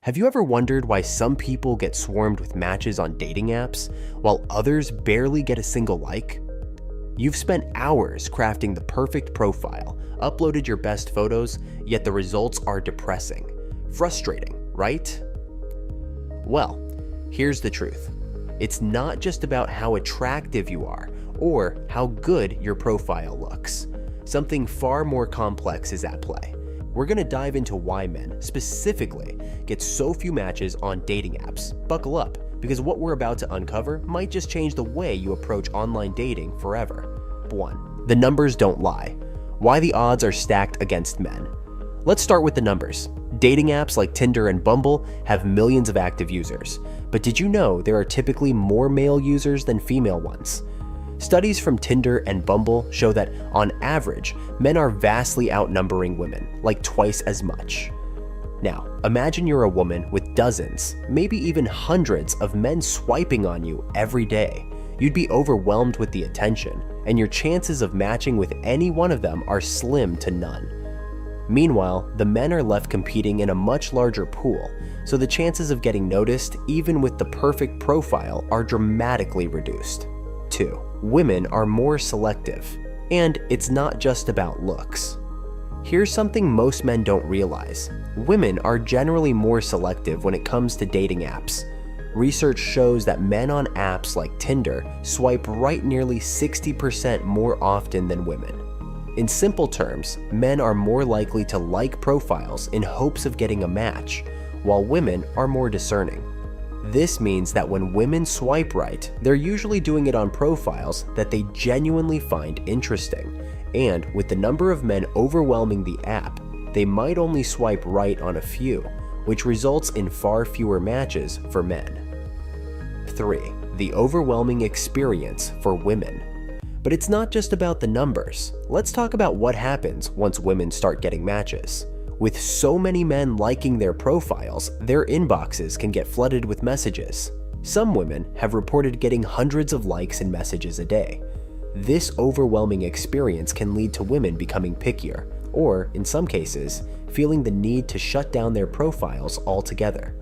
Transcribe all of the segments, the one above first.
Have you ever wondered why some people get swarmed with matches on dating apps, while others barely get a single like? You've spent hours crafting the perfect profile, uploaded your best photos, yet the results are depressing. Frustrating, right? Well, here's the truth. It's not just about how attractive you are or how good your profile looks. Something far more complex is at play. We're going to dive into why men, specifically, get so few matches on dating apps. Buckle up, because what we're about to uncover might just change the way you approach online dating forever. 1. The numbers don't lie. Why the odds are stacked against men. Let's start with the numbers. Dating apps like Tinder and Bumble have millions of active users. But did you know there are typically more male users than female ones? Studies from Tinder and Bumble show that, on average, men are vastly outnumbering women, like twice as much. Now, imagine you're a woman with dozens, maybe even hundreds of men swiping on you every day. You'd be overwhelmed with the attention, and your chances of matching with any one of them are slim to none. Meanwhile, the men are left competing in a much larger pool, so the chances of getting noticed, even with the perfect profile, are dramatically reduced. 2. Women are more selective. And it's not just about looks. Here's something most men don't realize. Women are generally more selective when it comes to dating apps. Research shows that men on apps like Tinder swipe right nearly 60% more often than women. In simple terms, men are more likely to like profiles in hopes of getting a match, while women are more discerning. This means that when women swipe right, they're usually doing it on profiles that they genuinely find interesting. And with the number of men overwhelming the app, they might only swipe right on a few, which results in far fewer matches for men. 3. The overwhelming experience for women. But it's not just about the numbers. Let's talk about what happens once women start getting matches. With so many men liking their profiles, their inboxes can get flooded with messages. Some women have reported getting hundreds of likes and messages a day. This overwhelming experience can lead to women becoming pickier, or, in some cases, feeling the need to shut down their profiles altogether.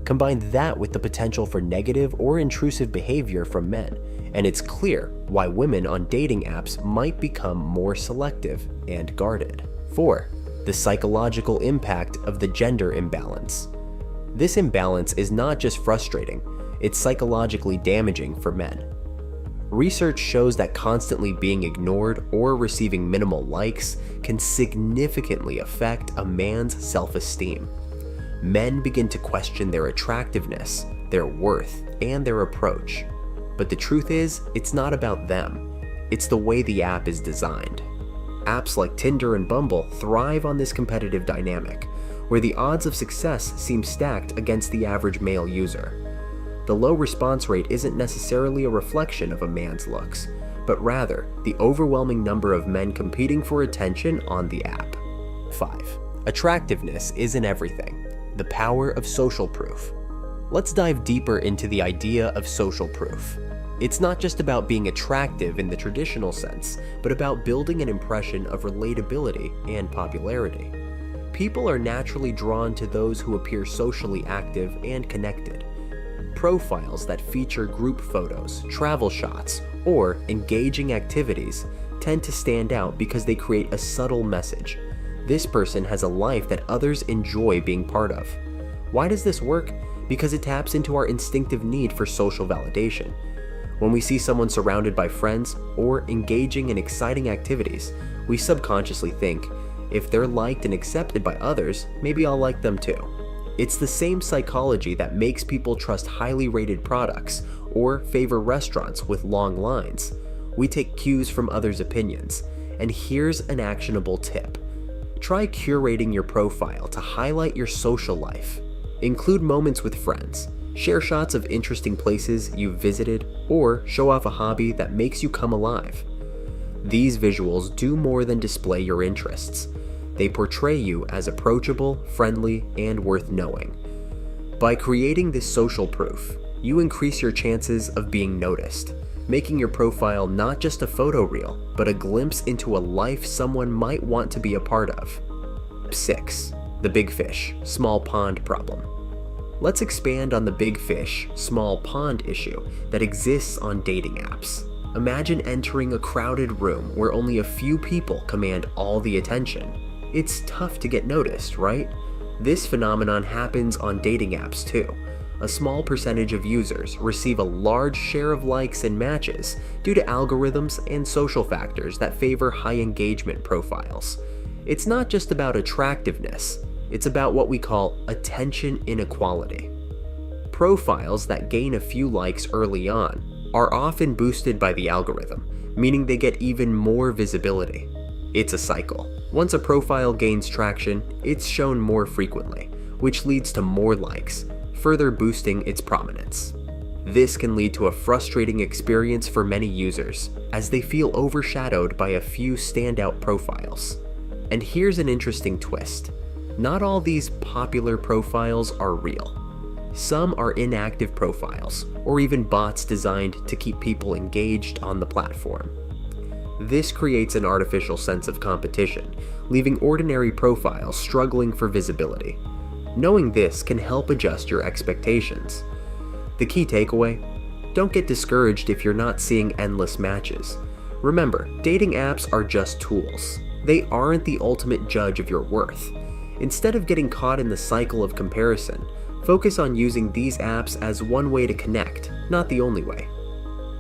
Combine that with the potential for negative or intrusive behavior from men, and it's clear why women on dating apps might become more selective and guarded. 4. The psychological impact of the gender imbalance. This imbalance is not just frustrating, it's psychologically damaging for men. Research shows that constantly being ignored or receiving minimal likes can significantly affect a man's self-esteem. Men begin to question their attractiveness, their worth, and their approach. But the truth is, it's not about them. It's the way the app is designed. Apps like Tinder and Bumble thrive on this competitive dynamic, where the odds of success seem stacked against the average male user. The low response rate isn't necessarily a reflection of a man's looks, but rather the overwhelming number of men competing for attention on the app. 5. Attractiveness isn't everything. The power of social proof. Let's dive deeper into the idea of social proof. It's not just about being attractive in the traditional sense, but about building an impression of relatability and popularity. People are naturally drawn to those who appear socially active and connected. Profiles that feature group photos, travel shots, or engaging activities tend to stand out because they create a subtle message. This person has a life that others enjoy being part of. Why does this work? Because it taps into our instinctive need for social validation. When we see someone surrounded by friends or engaging in exciting activities, we subconsciously think, if they're liked and accepted by others, maybe I'll like them too. It's the same psychology that makes people trust highly rated products or favor restaurants with long lines. We take cues from others' opinions, and here's an actionable tip. Try curating your profile to highlight your social life. Include moments with friends. Share shots of interesting places you've visited, or show off a hobby that makes you come alive. These visuals do more than display your interests. They portray you as approachable, friendly, and worth knowing. By creating this social proof, you increase your chances of being noticed, making your profile not just a photo reel, but a glimpse into a life someone might want to be a part of. 6. The big fish, small pond problem. let's expand on the big fish, small pond issue that exists on dating apps. Imagine entering a crowded room where only a few people command all the attention. It's tough to get noticed, right? This phenomenon happens on dating apps too. A small percentage of users receive a large share of likes and matches due to algorithms and social factors that favor high engagement profiles. It's not just about attractiveness, it's about what we call attention inequality. Profiles that gain a few likes early on are often boosted by the algorithm, meaning they get even more visibility. It's a cycle. Once a profile gains traction, it's shown more frequently, which leads to more likes, further boosting its prominence. This can lead to a frustrating experience for many users, as they feel overshadowed by a few standout profiles. And here's an interesting twist. Not all these popular profiles are real. Some are inactive profiles, or even bots designed to keep people engaged on the platform. This creates an artificial sense of competition, leaving ordinary profiles struggling for visibility. Knowing this can help adjust your expectations. The key takeaway: don't get discouraged if you're not seeing endless matches. Remember, dating apps are just tools. They aren't the ultimate judge of your worth. Instead of getting caught in the cycle of comparison, focus on using these apps as one way to connect, not the only way.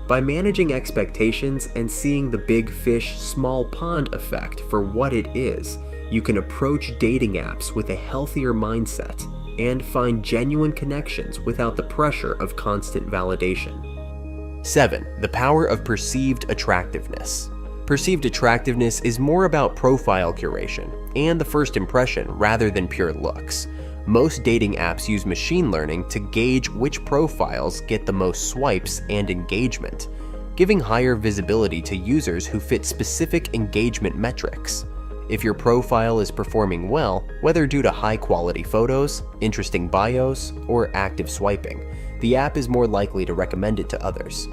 By managing expectations and seeing the big fish, small pond effect for what it is, you can approach dating apps with a healthier mindset and find genuine connections without the pressure of constant validation. 7. The power of perceived attractiveness. Perceived attractiveness is more about profile curation and the first impression rather than pure looks. Most dating apps use machine learning to gauge which profiles get the most swipes and engagement, giving higher visibility to users who fit specific engagement metrics. If your profile is performing well, whether due to high-quality photos, interesting bios, or active swiping, the app is more likely to recommend it to others.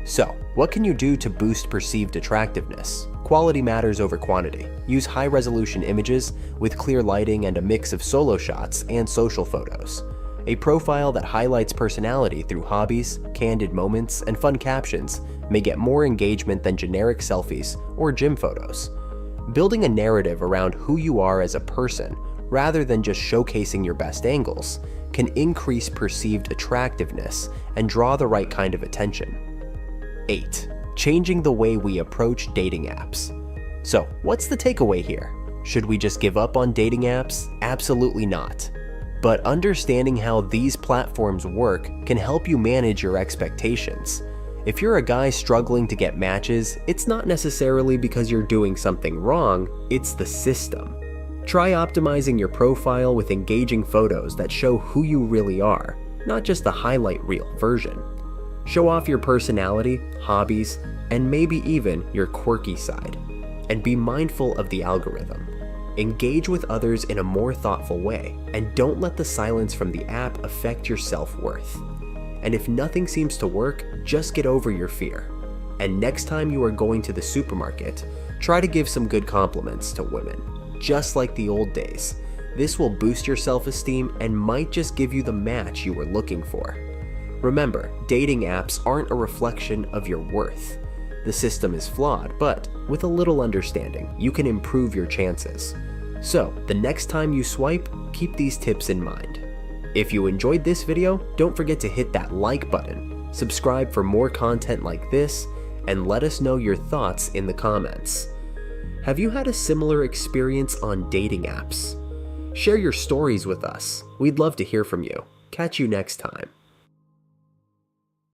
So, what can you do to boost perceived attractiveness? Quality matters over quantity. Use high-resolution images with clear lighting and a mix of solo shots and social photos. A profile that highlights personality through hobbies, candid moments, and fun captions may get more engagement than generic selfies or gym photos. Building a narrative around who you are as a person, rather than just showcasing your best angles, can increase perceived attractiveness and draw the right kind of attention. 8. Changing the way we approach dating apps. So, what's the takeaway here? Should we just give up on dating apps? Absolutely not. But understanding how these platforms work can help you manage your expectations. If you're a guy struggling to get matches, it's not necessarily because you're doing something wrong, it's the system. Try optimizing your profile with engaging photos that show who you really are, not just the highlight reel version. Show off your personality, hobbies, and maybe even your quirky side. And be mindful of the algorithm. Engage with others in a more thoughtful way, and don't let the silence from the app affect your self-worth. And if nothing seems to work, just get over your fear. And next time you are going to the supermarket, try to give some good compliments to women. Just like the old days. This will boost your self-esteem and might just give you the match you were looking for. Remember, dating apps aren't a reflection of your worth. The system is flawed, but with a little understanding, you can improve your chances. So, the next time you swipe, keep these tips in mind. If you enjoyed this video, don't forget to hit that like button, subscribe for more content like this, and let us know your thoughts in the comments. Have you had a similar experience on dating apps? Share your stories with us. We'd love to hear from you. Catch you next time.